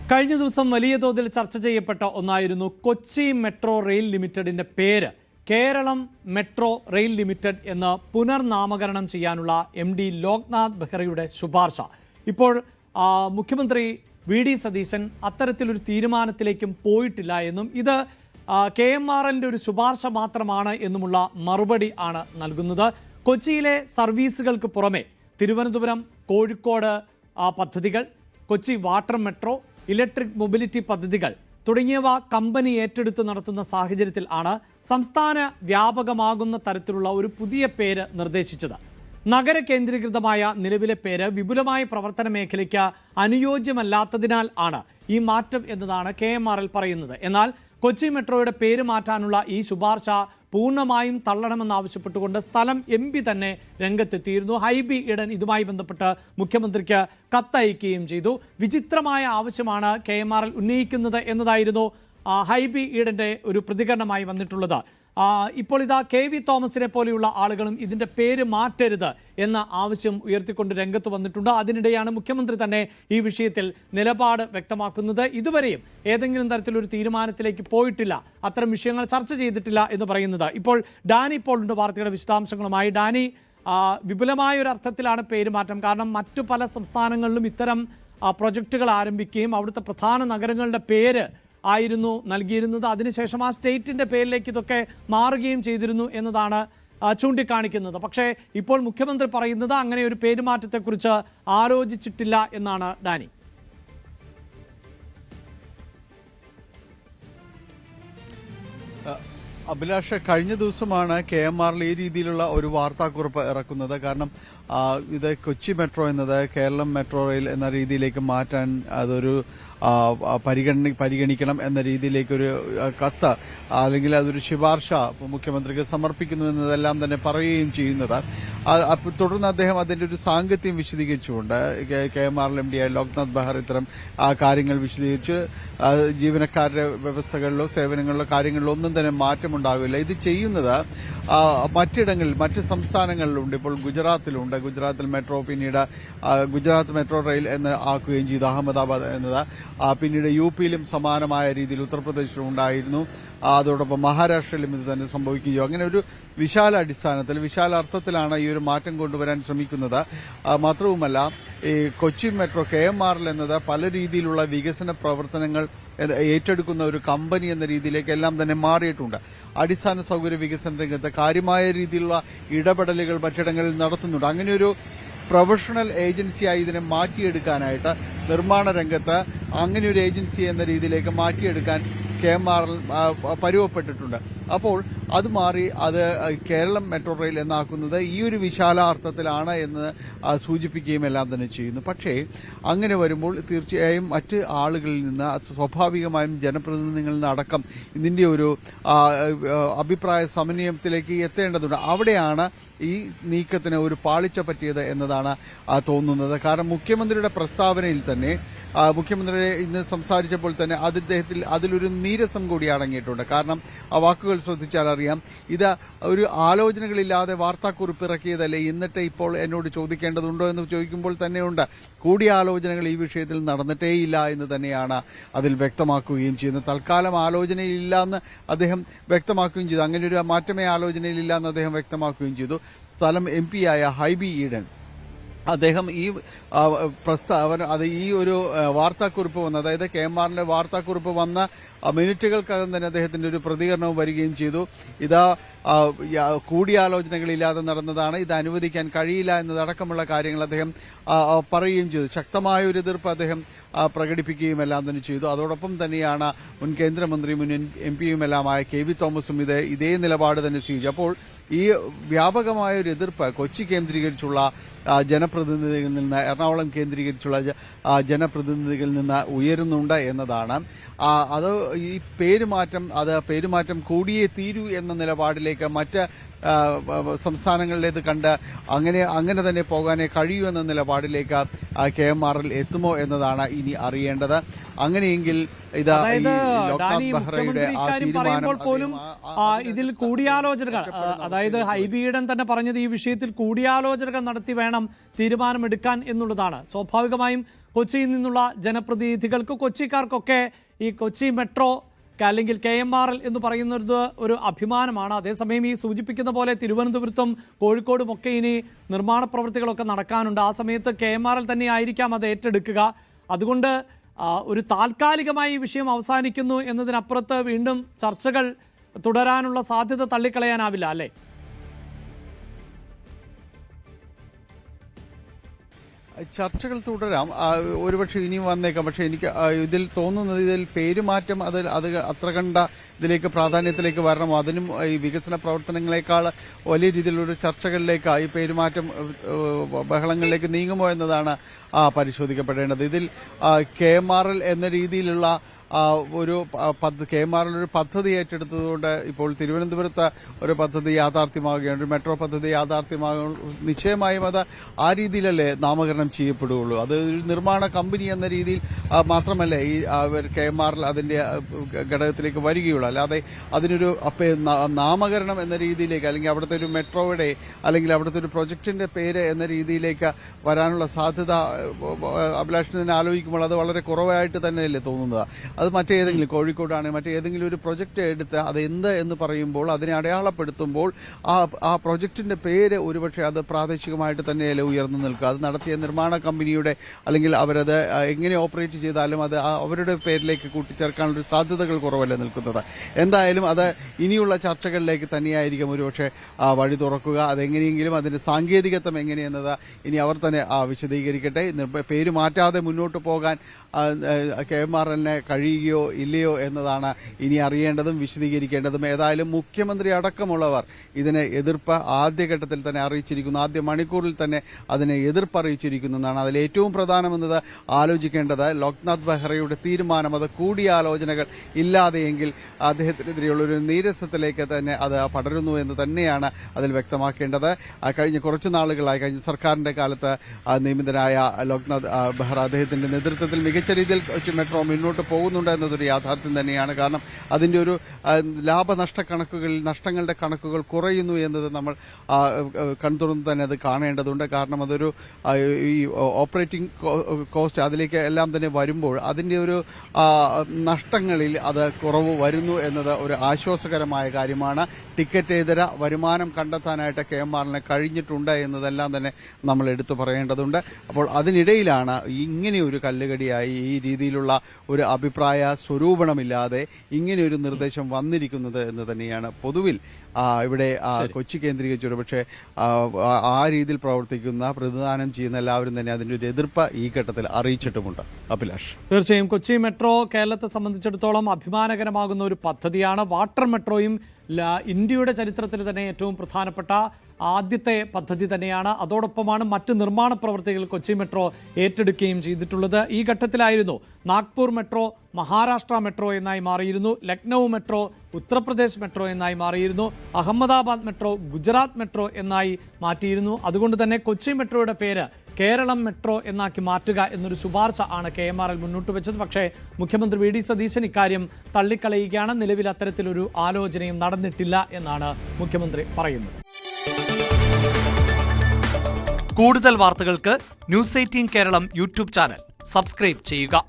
കഴിഞ്ഞ ദിവസം വലിയ തോതിൽ ചർച്ച ചെയ്യപ്പെട്ട ഒന്നായിരുന്നു കൊച്ചി മെട്രോ റെയിൽ ലിമിറ്റഡിന്റെ പേര് കേരളം മെട്രോ റെയിൽ ലിമിറ്റഡ് എന്ന് പുനർനാമകരണം ചെയ്യാനുള്ള MD ലോക്നാഥ് ബെഹ്റയുടെ ശുപാർശ. ഇപ്പോൾ മുഖ്യമന്ത്രി VD സതീശൻ അത്തരത്തിലൊരു തീരുമാനത്തിലേക്കും പോയിട്ടില്ല എന്നും ഇത് KMRLന്റെ ഒരു ശുപാർശ മാത്രമാണ് എന്നുമുള്ള മറുപടി ആണ് നൽകുന്നത്. കൊച്ചിയിലെ സർവീസുകൾക്ക് പുറമെ തിരുവനന്തപുരം, കോഴിക്കോട് പദ്ധതികൾ, Kochi water metro, electric mobility പദ്ധതികൾ തുടങ്ങിയവ കമ്പനി ഏറ്റെടുത്ത് നടത്തുന്ന സാഹചര്യത്തിൽ ആണ് സംസ്ഥാന വ്യാപകമാകുന്ന തരത്തിലുള്ള ഒരു പുതിയ പേര് നിർദ്ദേശിച്ചത്. നഗര കേന്ദ്രീകൃതമായ നിലവിലെ പേര് വിപുലമായ പ്രവർത്തന മേഖലയ്ക്ക് അനുയോജ്യമല്ലാത്തതിനാൽ ആണ് ഈ മാറ്റം എന്നതാണ് KMRL പറയുന്നത്. എന്നാൽ കൊച്ചി മെട്രോയുടെ പേര് മാറ്റാനുള്ള ഈ ശുപാർശ പൂർണ്ണമായും തള്ളണമെന്നാവശ്യപ്പെട്ടുകൊണ്ട് സ്ഥലം MP തന്നെ രംഗത്തെത്തിയിരുന്നു. ഹൈബി ഈഡൻ ഇതുമായി ബന്ധപ്പെട്ട് മുഖ്യമന്ത്രിക്ക് കത്തയക്കുകയും ചെയ്തു. വിചിത്രമായ ആവശ്യമാണ് KMRL ഉന്നയിക്കുന്നത് എന്നതായിരുന്നു ഹൈബി ഈഡന്റെ ഒരു പ്രതികരണമായി വന്നിട്ടുള്ളത്. ഇപ്പോൾ ഇതാ KV തോമസിനെ പോലെയുള്ള ആളുകളും ഇതിൻ്റെ പേര് മാറ്റരുത് എന്ന ആവശ്യം ഉയർത്തിക്കൊണ്ട് രംഗത്ത് വന്നിട്ടുണ്ട്. അതിനിടെയാണ് മുഖ്യമന്ത്രി തന്നെ ഈ വിഷയത്തിൽ നിലപാട് വ്യക്തമാക്കുന്നത്. ഇതുവരെയും ഏതെങ്കിലും തരത്തിലൊരു തീരുമാനത്തിലേക്ക് പോയിട്ടില്ല, അത്തരം വിഷയങ്ങൾ ചർച്ച ചെയ്തിട്ടില്ല എന്ന് പറയുന്നത്. ഇപ്പോൾ ഡാനി ഇപ്പോൾ ഉണ്ട് വാർത്തയുടെ വിശദാംശങ്ങളുമായി. ഡാനി, വിപുലമായ ഒരു അർത്ഥത്തിലാണ് പേരുമാറ്റം. കാരണം മറ്റു പല സംസ്ഥാനങ്ങളിലും ഇത്തരം പ്രൊജക്റ്റുകൾ ആരംഭിക്കുകയും അവിടുത്തെ പ്രധാന നഗരങ്ങളുടെ പേര് ആയിരുന്നു നൽകിയിരുന്നത്. അതിനുശേഷം ആ സ്റ്റേറ്റിൻ്റെ പേരിലേക്ക് ഇതൊക്കെ മാറുകയും ചെയ്തിരുന്നു എന്നതാണ് ചൂണ്ടിക്കാണിക്കുന്നത്. പക്ഷേ ഇപ്പോൾ മുഖ്യമന്ത്രി പറയുന്നത് അങ്ങനെ ഒരു പേരുമാറ്റത്തെക്കുറിച്ച് ആലോചിച്ചിട്ടില്ല എന്നാണ്. ഡാനി, അഭിലാഷ്, കഴിഞ്ഞ ദിവസമാണ് KMRL ഈ രീതിയിലുള്ള ഒരു വാർത്താക്കുറിപ്പ് ഇറക്കുന്നത്. കാരണം ഇത് കൊച്ചി മെട്രോ എന്നത് കേരളം മെട്രോ റെയിൽ എന്ന രീതിയിലേക്ക് മാറ്റാൻ അതൊരു പരിഗണിക്കണം എന്ന രീതിയിലേക്കൊരു കത്ത് അല്ലെങ്കിൽ അതൊരു ശുപാർശ മുഖ്യമന്ത്രിക്ക് സമർപ്പിക്കുന്നു എന്നതെല്ലാം തന്നെ പറയുകയും ചെയ്യുന്നത്. തുടർന്ന് അദ്ദേഹം അതിന്റെ ഒരു സാങ്കത്യം വിശദീകരിച്ചുകൊണ്ട് KMRL MD ലോക്നാഥ് ബെഹ്റ ഇത്തരം കാര്യങ്ങൾ വിശദീകരിച്ച് ജീവനക്കാരുടെ വ്യവസ്ഥകളിലോ സേവനങ്ങളിലോ കാര്യങ്ങളിലോ ഒന്നും തന്നെ മാറ്റമുണ്ടാകില്ല. ഇത് ചെയ്യുന്നത് മറ്റിടങ്ങളിൽ മറ്റ് സംസ്ഥാനങ്ങളിലുണ്ട്. ഇപ്പോൾ ഗുജറാത്തിലുണ്ട്. ഗുജറാത്തിൽ മെട്രോ, പിന്നീട് ഗുജറാത്ത് മെട്രോ റെയിൽ എന്ന് ആക്കുകയും ചെയ്തു, അഹമ്മദാബാദ് എന്നത്. പിന്നീട് UP-യിലും സമാനമായ രീതിയിൽ ഉത്തർപ്രദേശിലും ഉണ്ടായിരുന്നു. അതോടൊപ്പം മഹാരാഷ്ട്രയിലും ഇത് തന്നെ സംഭവിക്കുകയോ അങ്ങനെ ഒരു വിശാലാടിസ്ഥാനത്തിൽ വിശാലാർത്ഥത്തിലാണ് ഈ ഒരു മാറ്റം കൊണ്ടുവരാൻ ശ്രമിക്കുന്നത്. മാത്രവുമല്ല, ഈ കൊച്ചി മെട്രോ KMRL എന്നത് പല രീതിയിലുള്ള വികസന പ്രവർത്തനങ്ങൾ ഏറ്റെടുക്കുന്ന ഒരു കമ്പനി എന്ന രീതിയിലേക്ക് എല്ലാം തന്നെ മാറിയിട്ടുണ്ട്. അടിസ്ഥാന സൗകര്യ വികസന രംഗത്ത് കാര്യമായ രീതിയിലുള്ള ഇടപെടലുകൾ മറ്റിടങ്ങളിൽ നടത്തുന്നുണ്ട്. അങ്ങനെയൊരു പ്രൊഫഷണൽ ഏജൻസിയായി ഇതിനെ മാറ്റിയെടുക്കാനായിട്ട് നിർമ്മാണ രംഗത്ത് അങ്ങനെ ഒരു ഏജൻസി എന്ന രീതിയിലേക്ക് മാറ്റിയെടുക്കാൻ KMRL പരുവപ്പെട്ടിട്ടുണ്ട്. അപ്പോൾ അത് മാറി അത് കേരളം മെട്രോ റെയിൽ എന്നാക്കുന്നത് ഈ ഒരു വിശാലാർത്ഥത്തിലാണ് എന്ന് സൂചിപ്പിക്കുകയും എല്ലാം തന്നെ ചെയ്യുന്നു. പക്ഷേ അങ്ങനെ വരുമ്പോൾ തീർച്ചയായും മറ്റ് ആളുകളിൽ നിന്ന് സ്വാഭാവികമായും ജനപ്രതിനിധികളിൽ നിന്ന് അടക്കം ഇതിൻ്റെ ഒരു അഭിപ്രായ സമന്വയത്തിലേക്ക് എത്തേണ്ടതുണ്ട്. അവിടെയാണ് ഈ നീക്കത്തിന് ഒരു പാളിച്ച പറ്റിയത് എന്നതാണ് തോന്നുന്നത്. കാരണം മുഖ്യമന്ത്രിയുടെ പ്രസ്താവനയിൽ തന്നെ മുഖ്യമന്ത്രി ഇന്ന് സംസാരിച്ചപ്പോൾ തന്നെ അദ്ദേഹത്തിൽ അതിലൊരു നീരസം കൂടി അടങ്ങിയിട്ടുണ്ട്. കാരണം ആ വാക്കുകൾ ശ്രദ്ധിച്ചാൽ അറിയാം, ഇത് ഒരു ആലോചനകളില്ലാതെ വാർത്താക്കുറിപ്പ് ഇറക്കിയതല്ലേ, എന്നിട്ട് ഇപ്പോൾ എന്നോട് ചോദിക്കേണ്ടതുണ്ടോ എന്ന് ചോദിക്കുമ്പോൾ തന്നെയുണ്ട് കൂടിയാലോചനകൾ ഈ വിഷയത്തിൽ നടന്നിട്ടേയില്ല എന്ന് തന്നെയാണ് അതിൽ വ്യക്തമാക്കുകയും ചെയ്യുന്നത്. തൽക്കാലം ആലോചനയില്ല എന്ന് അദ്ദേഹം വ്യക്തമാക്കുകയും ചെയ്തു. അങ്ങനെ ഒരു മാറ്റമേ ആലോചനയിലില്ല എന്ന് അദ്ദേഹം വ്യക്തമാക്കുകയും ചെയ്തു. സ്ഥലം MP ആയ ഹൈബി ഈഡൻ അദ്ദേഹം ഈ പ്രസ്താവന ഈ ഒരു വാർത്താക്കുറിപ്പ് വന്ന, അതായത് KMRLന്റെ വാർത്താക്കുറിപ്പ് വന്ന മിനിറ്റുകൾക്കകം തന്നെ അദ്ദേഹത്തിന്റെ ഒരു പ്രതികരണവും വരികയും ചെയ്തു. ഇത് കൂടിയാലോചനകളില്ലാതെ നടന്നതാണ്, ഇത് അനുവദിക്കാൻ കഴിയില്ല എന്നതടക്കമുള്ള കാര്യങ്ങൾ അദ്ദേഹം പറയുകയും ചെയ്തു. ശക്തമായ ഒരു എതിർപ്പ് അദ്ദേഹം പ്രകടിപ്പിക്കുകയും എല്ലാം തന്നെ ചെയ്തു. അതോടൊപ്പം തന്നെയാണ് മുൻ കേന്ദ്രമന്ത്രി, മുൻ MP-യുമെല്ലാമായ KV തോമസും ഇതേ നിലപാട് തന്നെ സ്വീകരിച്ചു. അപ്പോൾ ഈ വ്യാപകമായ ഒരു എതിർപ്പ് കൊച്ചി കേന്ദ്രീകരിച്ചുള്ള ജനപ്രതിനിധികളിൽ നിന്ന്, എറണാകുളം കേന്ദ്രീകരിച്ചുള്ള ജനപ്രതിനിധികളിൽ നിന്ന് ഉയരുന്നുണ്ട് എന്നതാണ്. അത് ഈ പേരുമാറ്റം കൂടിയേ തീരൂ എന്ന നിലപാടിലേക്ക് മറ്റ് സംസ്ഥാനങ്ങളിലേത് കണ്ട് അങ്ങനെ തന്നെ പോകാനേ കഴിയൂ എന്ന നിലപാടിലേക്ക് KMRL എത്തുമോ എന്നതാണ് ഇനി അറിയേണ്ടത്. അങ്ങനെയെങ്കിൽ ഇതാ ലോക്നാഥ് ബെഹ്റയുടെ ആ തീരുമാനം പോലും ഇതിൽ കൂടിയാലോചനകൾ, അതായത് ഹൈബി ഈഡൻ തന്നെ പറഞ്ഞത് ഈ വിഷയത്തിൽ കൂടിയാലോചനകൾ നടത്തി വേണം തീരുമാനമെടുക്കാൻ എന്നുള്ളതാണ്. സ്വാഭാവികമായും കൊച്ചിയിൽ നിന്നുള്ള ജനപ്രതിനിധികൾക്ക്, കൊച്ചിക്കാർക്കൊക്കെ ഈ കൊച്ചി മെട്രോ അല്ലെങ്കിൽ KMRL എന്ന് പറയുന്നത് ഒരു അഭിമാനമാണ്. അതേസമയം ഈ സൂചിപ്പിക്കുന്ന പോലെ തിരുവനന്തപുരത്തും കോഴിക്കോടും ഒക്കെ ഇനി നിർമ്മാണ പ്രവൃത്തികളൊക്കെ നടക്കാനുണ്ട്. ആ സമയത്ത് KMRL തന്നെ ആയിരിക്കാം അത് ഏറ്റെടുക്കുക. അതുകൊണ്ട് ഒരു താൽക്കാലികമായി ഈ വിഷയം അവസാനിക്കുന്നു എന്നതിനപ്പുറത്ത് വീണ്ടും ചർച്ചകൾ തുടരാനുള്ള സാധ്യത തള്ളിക്കളയാനാവില്ല അല്ലേ? ചർച്ചകൾ തുടരാം, ഒരുപക്ഷെ ഇനിയും വന്നേക്കാം. പക്ഷേ എനിക്ക് ഇതിൽ തോന്നുന്നത് ഇതിൽ പേരുമാറ്റം അത് അത്ര കണ്ട ഇതിലേക്ക് പ്രാധാന്യത്തിലേക്ക് വരണം. അതിനും ഈ വികസന പ്രവർത്തനങ്ങളെക്കാൾ വലിയ രീതിയിലുള്ള ചർച്ചകളിലേക്ക് ഈ പേരുമാറ്റം ബഹളങ്ങളിലേക്ക് നീങ്ങുമോ എന്നതാണ് പരിശോധിക്കപ്പെടേണ്ടത്. ഇതിൽ KMRL എന്ന രീതിയിലുള്ള KMRL ഒരു പദ്ധതി ഏറ്റെടുത്തതുകൊണ്ട് ഇപ്പോൾ തിരുവനന്തപുരത്ത് ഒരു പദ്ധതി യാഥാർത്ഥ്യമാകുകയാണ്, ഒരു മെട്രോ പദ്ധതി യാഥാർത്ഥ്യമാകും. നിശ്ചയമായും അത് ആ രീതിയിലല്ലേ നാമകരണം ചെയ്യപ്പെടുകയുള്ളൂ. അത് ഒരു നിർമ്മാണ കമ്പനി എന്ന രീതിയിൽ മാത്രമല്ലേ ഈ KMRL അതിന്റെ ഘടകത്തിലേക്ക് വരികയുള്ളൂ. അല്ലാതെ അതിനൊരു നാമകരണം എന്ന രീതിയിലേക്ക്, അല്ലെങ്കിൽ അവിടുത്തെ ഒരു മെട്രോയുടെ അല്ലെങ്കിൽ അവിടുത്തെ ഒരു പ്രൊജക്ടിന്റെ പേര് എന്ന രീതിയിലേക്ക് വരാനുള്ള സാധ്യത അഭിലാഷിന് തന്നെ ആലോചിക്കുമ്പോൾ അത് വളരെ കുറവായിട്ട് തന്നെയല്ലേ തോന്നുന്നത്. അത് മറ്റേതെങ്കിലും കോഴിക്കോടാണെങ്കിൽ മറ്റേതെങ്കിലും ഒരു പ്രൊജക്റ്റ് എടുത്ത് അത് എന്ത് എന്ന് പറയുമ്പോൾ അതിനെ അടയാളപ്പെടുത്തുമ്പോൾ ആ പ്രൊജക്ടിന്റെ പേര് ഒരുപക്ഷെ അത് പ്രാദേശികമായിട്ട് തന്നെയല്ലേ ഉയർന്നു നിൽക്കുക. അത് നടത്തിയ നിർമ്മാണ കമ്പനിയുടെ അല്ലെങ്കിൽ അവരത് എങ്ങനെ ഓപ്പറേറ്റ് ചെയ്താലും അത് അവരുടെ പേരിലേക്ക് കൂട്ടിച്ചേർക്കാനുള്ള സാധ്യതകൾ കുറവല്ലേ നിൽക്കുന്നത്. എന്തായാലും അത് ഇനിയുള്ള ചർച്ചകളിലേക്ക് തന്നെയായിരിക്കും ഒരുപക്ഷെ വഴി തുറക്കുക. അതെങ്ങനെയെങ്കിലും അതിന്റെ സാങ്കേതികത്വം എങ്ങനെയെന്നത് ഇനി അവർ തന്നെ വിശദീകരിക്കട്ടെ. പേര് മാറ്റാതെ മുന്നോട്ട് പോകാൻ KMRLനെ കഴിയുകയോ ഇല്ലയോ എന്നതാണ് ഇനി അറിയേണ്ടതും വിശദീകരിക്കേണ്ടതും. ഏതായാലും മുഖ്യമന്ത്രി അടക്കമുള്ളവർ ഇതിനെ എതിർപ്പ് ആദ്യഘട്ടത്തിൽ തന്നെ അറിയിച്ചിരിക്കുന്നു, ആദ്യ മണിക്കൂറിൽ തന്നെ അതിനെ എതിർപ്പ് അറിയിച്ചിരിക്കുന്നതാണ്. അതിൽ ഏറ്റവും പ്രധാനമെന്നത് ആലോചിക്കേണ്ടത് ലോക്നാഥ് ബെഹ്റയുടെ തീരുമാനം അത് കൂടിയാലോചനകൾ ഇല്ലാതെയെങ്കിൽ അദ്ദേഹത്തിനെതിരെയുള്ളൊരു നീരസത്തിലേക്ക് തന്നെ അത് പടരുന്നു എന്ന് തന്നെയാണ് അതിൽ വ്യക്തമാക്കേണ്ടത്. കഴിഞ്ഞ കുറച്ചു നാളുകളായി, കഴിഞ്ഞ സർക്കാരിന്റെ കാലത്ത് നിയമിതനായ ലോക്നാഥ് ബെഹ്റ അദ്ദേഹത്തിന്റെ നേതൃത്വത്തിൽ മികച്ച രീതിയിൽ കൊച്ചി മെട്രോ മുന്നോട്ട് പോകുന്നുണ്ട് എന്നതൊരു യാഥാർത്ഥ്യം തന്നെയാണ്. കാരണം അതിന്റെ ഒരു ലാഭനഷ്ട കണക്കുകളിൽ നഷ്ടങ്ങളുടെ കണക്കുകൾ കുറയുന്നു എന്നത് നമ്മൾ കൺതുറന്ന് തന്നെ അത് കാണേണ്ടതുണ്ട്. കാരണം അതൊരു ഈ ഓപ്പറേറ്റിംഗ് കോസ്റ്റ് അതിലേക്ക് എല്ലാം തന്നെ വരുമ്പോൾ അതിന്റെ ഒരു നഷ്ടങ്ങളിൽ അത് കുറവ് വരുന്നു എന്നത് ഒരു ആശ്വാസകരമായ കാര്യമാണ്. ടിക്കറ്റ് ഇതര വരുമാനം കണ്ടെത്താനായിട്ട് KMRLനെ കഴിഞ്ഞിട്ടുണ്ട് എന്നതെല്ലാം തന്നെ നമ്മൾ എടുത്തു പറയേണ്ടതുണ്ട്. അപ്പോൾ അതിനിടയിലാണ് ഇങ്ങനെയൊരു കല്ലുകടിയായി ഈ രീതിയിലുള്ള ഒരു അഭിപ്രായ സ്വരൂപണമില്ലാതെ ഇങ്ങനെയൊരു നിർദ്ദേശം വന്നിരിക്കുന്നത് എന്ന് തന്നെയാണ് പൊതുവിൽ ഇവിടെ കൊച്ചി കേന്ദ്രീകരിച്ചൊരു പക്ഷേ ആ രീതിയിൽ പ്രവർത്തിക്കുന്ന പ്രതിദാനം ചെയ്യുന്ന എല്ലാവരും തന്നെ അതിൻ്റെ ഒരു എതിർപ്പ് ഈ ഘട്ടത്തിൽ അറിയിച്ചിട്ടുമുണ്ട്. അഭിലാഷ്, തീർച്ചയായും കൊച്ചി മെട്രോ കേരളത്തെ സംബന്ധിച്ചിടത്തോളം അഭിമാനകരമാകുന്ന ഒരു പദ്ധതിയാണ്. വാട്ടർ മെട്രോയും ഇന്ത്യയുടെ ചരിത്രത്തിൽ തന്നെ ഏറ്റവും പ്രധാനപ്പെട്ട ആദ്യത്തെ പദ്ധതി തന്നെയാണ്. അതോടൊപ്പമാണ് മറ്റ് നിർമ്മാണ പ്രവൃത്തികൾ കൊച്ചി മെട്രോ ഏറ്റെടുക്കുകയും ചെയ്തിട്ടുള്ളത്. ഈ ഘട്ടത്തിലായിരുന്നു നാഗ്പൂർ മെട്രോ മഹാരാഷ്ട്ര മെട്രോ എന്നായി മാറിയിരുന്നു, ലക്നൗ മെട്രോ ഉത്തർപ്രദേശ് മെട്രോ എന്നായി മാറിയിരുന്നു, അഹമ്മദാബാദ് മെട്രോ ഗുജറാത്ത് മെട്രോ എന്നായി മാറ്റിയിരുന്നു. അതുകൊണ്ട് തന്നെ കൊച്ചി മെട്രോയുടെ പേര് കേരളം മെട്രോ എന്നാക്കി മാറ്റുക എന്നൊരു ശുപാർശ ആണ് KMRL മുന്നോട്ട് വെച്ചത്. പക്ഷേ മുഖ്യമന്ത്രി VD സതീശൻ ഇക്കാര്യം തള്ളിക്കളയുകയാണ്. നിലവിൽ അത്തരത്തിലൊരു ആലോചനയും നടന്നിട്ടില്ല എന്നാണ് മുഖ്യമന്ത്രി പറയുന്നത്. കൂടുതൽ വാർത്തകൾക്ക് News 18 Keralam YouTube channel subscribe ചെയ്യുക.